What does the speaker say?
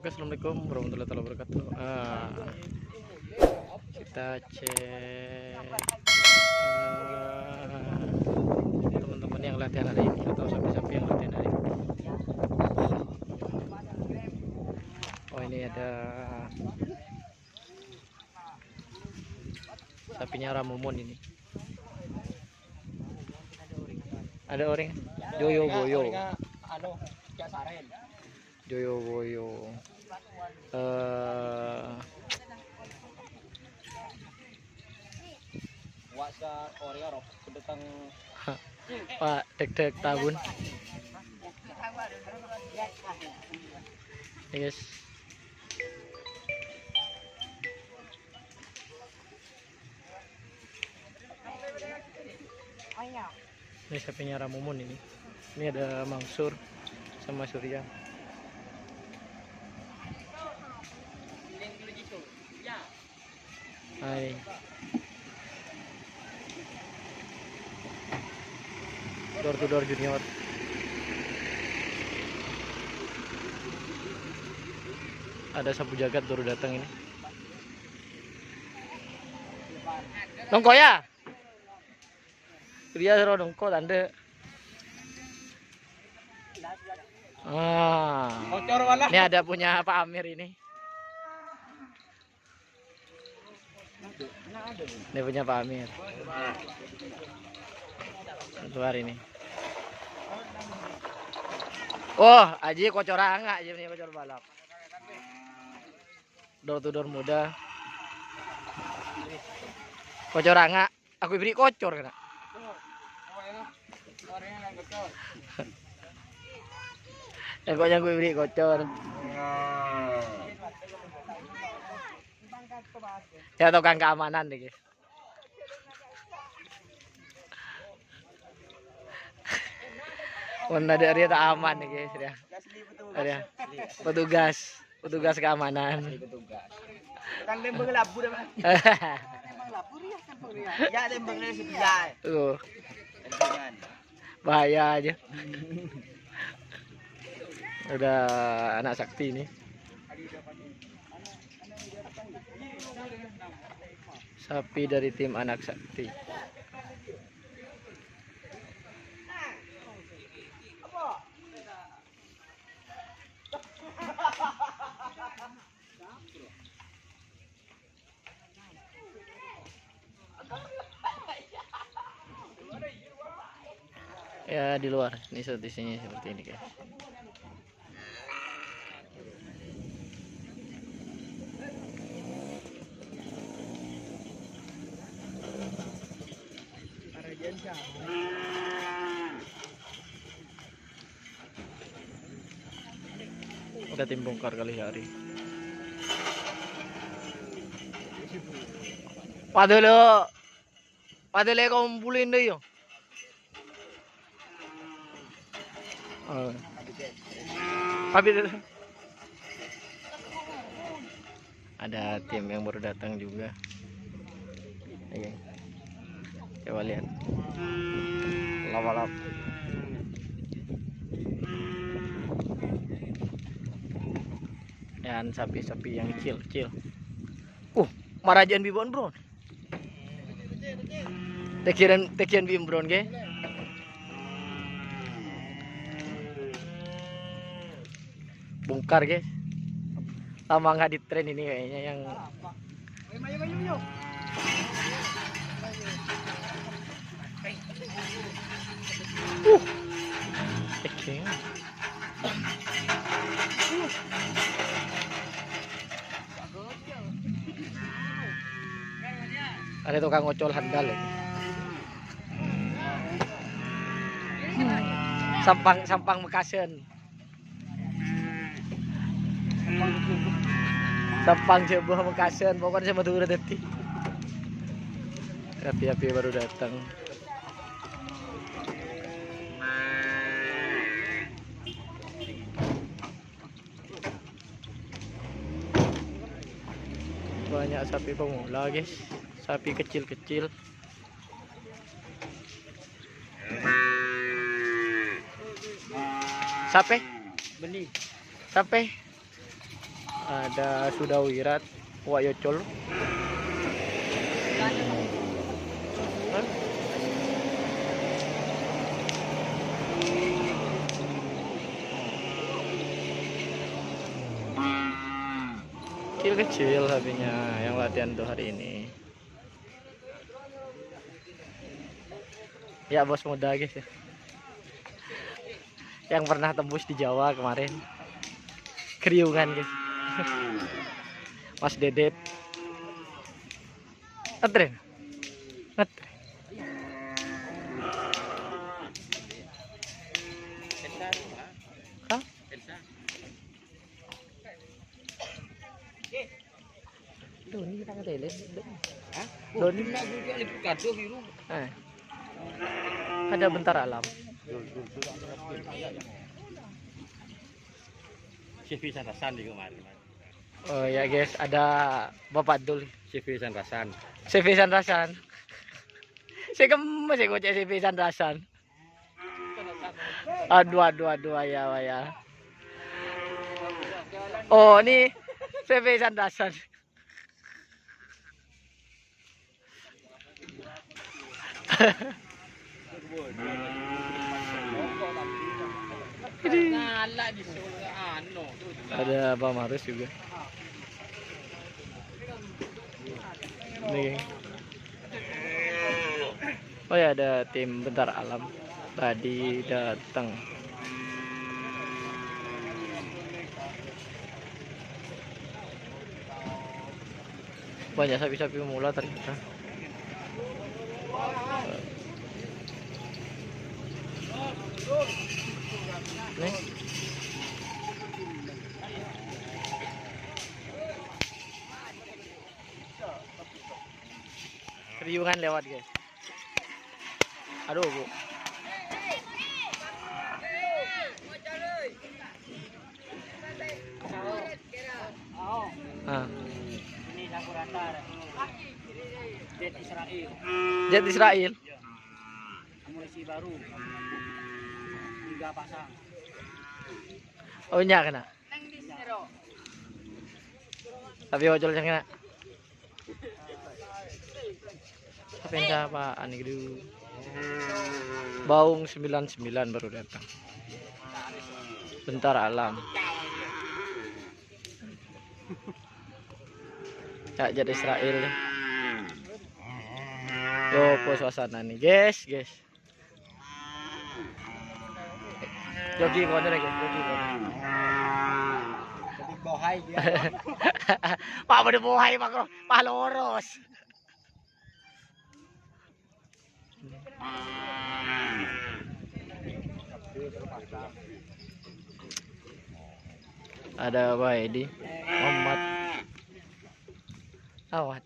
Oke, assalamualaikum warahmatullahi wabarakatuh. Kita cek teman-teman yang latihan hari ini atau sapi-sapi yang latihan hari ini. Oh, ini ada sapinya Ramumun ini. Ada orang Joyo Boyo. Joyo Boyo. Pak dek-dek tabun. Ya, guys. Ini sapinya Ramumun ini. Ini ada Mangsur sama Surya. Hai. Door to door junior. Ada sapu jagat baru datang ini. Nongko ya? Surya suruh nongko tanda. Ini ada punya Pak Amir ini. Ini punya Pak Amir. Keluar ini. Oh, aji kocor angga aja nih, kocor balap. Door to door muda. Kocor angga, aku beri kocor kena. Pokoknya gue beri kocor. Ya tukang keamanan nih guys. Ada area tak aman nih guys ya. Ada petugas keamanan. Kan lembang labu dah. Lembang labu ya kan ya. Ya lembangnya sebelah. Bahaya aja. Udah anak sakti nih. Sapi dari tim anak sakti. Ya di luar, ini situasinya seperti ini guys. Udah tim bongkar kali hari. Padahal kumpulin deh yo. Ada tim yang baru datang juga. Oke. Coba lihat. Lawalap. Dan sapi-sapi yang kecil-kecil. Marajan bibon bro. Tekian bim bro ge. Bongkar guys. Lama nggak di tren ini kayaknya yang ada tukang ngocol handal ya. Sampang Mekasen. Sampang sebuah Mekasen, pokoknya sama tuh udah tadi. Api-api baru datang. Banyak sapi pemula guys, sapi kecil-kecil. Sapi? Beli. Sapi? Ada Sudawirat, Wak Yocol. Hah? Kecil-kecil habisnya yang latihan tuh hari ini. Ya bos muda guys ya. Yang pernah tembus di Jawa kemarin. Kriungan guys. Mas Dedet. Ngetren. Ngetren. Hah? Tuh ini kita ngetele. Hah? Don. Ada bentar alam. CV Sanrasan di kemarin. Oh ya guys, ada Bapak Dul. CV Sanrasan. CV Sanrasan. Saya gemes ya kocek CV Sanrasan. Aduh ya. Oh ini CV Sanrasan. Ada Pak Marus juga. Nih. Oh ya ada tim bentar alam tadi datang. Banyak sapi-sapi mula ternyata. Nih. Riungan lewat guys. Aduh bu. Ah. Ini campur antar. Jet Israel. Jet Israel. Amunisi baru. 3 pasang. Oh nya kena. Tapi ojol yang kena. Tapi yang apaan gitu. Baung 99 baru datang. Bentar alam. Ya jadi Israel. Yo po suasana nih guys. Jogi kono lagi, jogi kono. Jadi bohai dia. Pak mau bohai Pak lurus. Ada apa ini? Muhammad Awat.